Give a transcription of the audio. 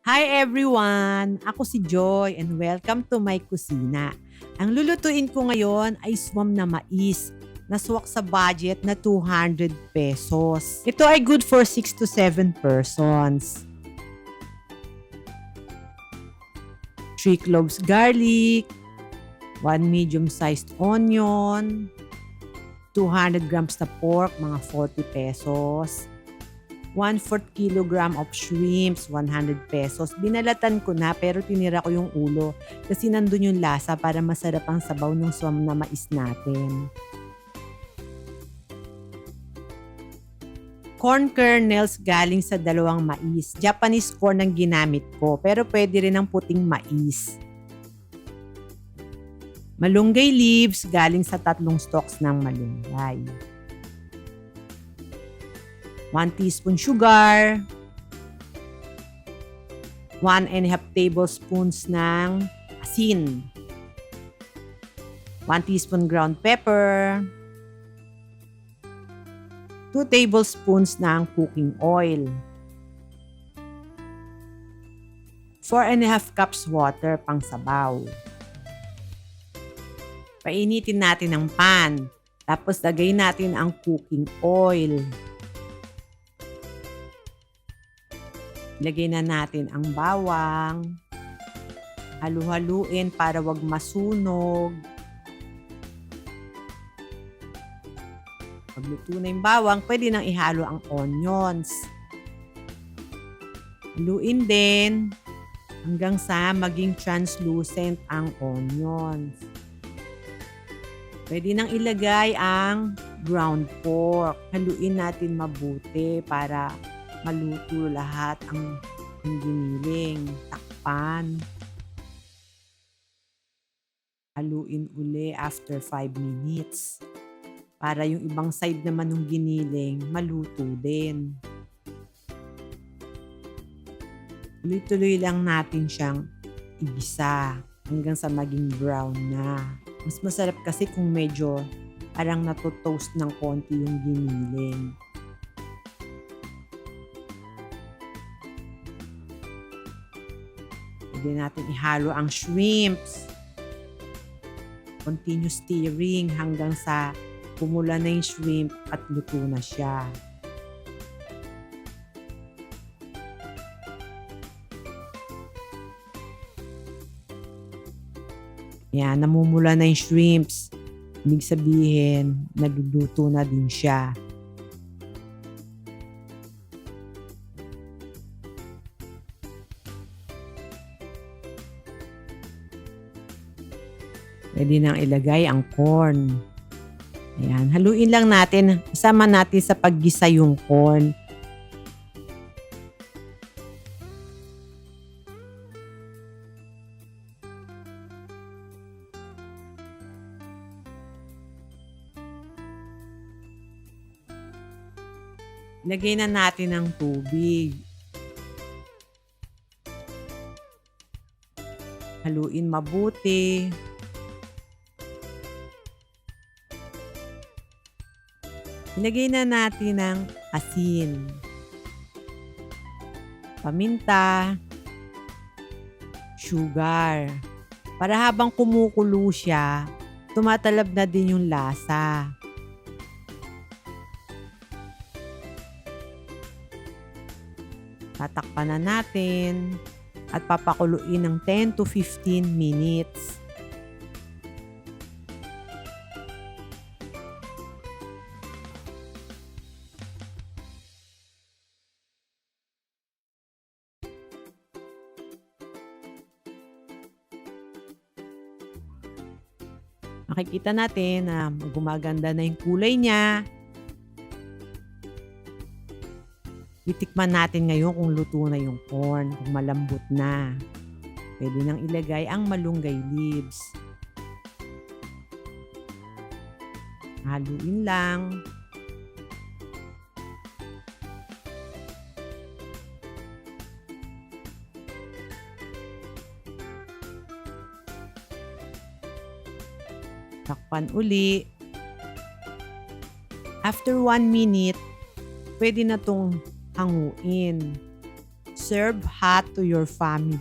Hi everyone! Ako si Joy and welcome to my kusina. Ang lulutuin ko ngayon ay swam na mais na swak sa budget na 200 pesos. Ito ay good for 6 to 7 persons. 3 cloves garlic, 1 medium-sized onion, 200 grams na pork, mga 40 pesos. 1/4 kilogram of shrimps, 100 pesos. Binalatan ko na pero tinira ko yung ulo kasi nandun yung lasa para masarap ang sabaw ng swam na mais natin. Corn kernels galing sa dalawang mais. Japanese corn ang ginamit ko pero pwede rin ang puting mais. Malunggay leaves galing sa 3 stalks ng malunggay. 1 teaspoon sugar, 1.5 tablespoons ng asin, 1 teaspoon ground pepper, 2 tablespoons ng cooking oil, 4.5 cups water pang sabaw. Painitin natin ang pan, tapos lagay natin ang cooking oil. Lagay na natin ang bawang. Halu-haluin para wag masunog. Pag luto na yung bawang, pwede nang ihalo ang onions. Haluin din hanggang sa maging translucent ang onions. Pwede nang ilagay ang ground pork. Haluin natin mabuti para maluto lahat ang giniling. Takpan. Haluin uli after 5 minutes. Para yung ibang side naman ng giniling maluto din. Tuloy-tuloy lang natin siyang igisa hanggang sa maging brown na. Mas masarap kasi kung medyo parang natotoast ng konti yung giniling. Pwede natin ihalo ang shrimps. Continue stirring hanggang sa pumula na yung shrimp at luto na siya. Yan, namumula na yung shrimps. Ibig sabihin, nagluluto na din siya. Pwede nang ilagay ang corn. Ayan, haluin lang natin. Isama natin sa paggisa yung corn. Lagay na natin ang tubig. Haluin mabuti. Ilagay na natin ang asin, paminta, sugar. Para habang kumukulo siya, tumatalab na din yung lasa. Tatakpan na natin at papakuluin ng 10 to 15 minutes. Makikita natin na gumaganda na yung kulay niya. Titikman natin ngayon kung luto na yung corn, kung malambot na. Pwede nang ilagay ang malunggay leaves. Haluin lang. Takpan uli. After 1 minute, pwede na tong hanguin. Serve hot to your family.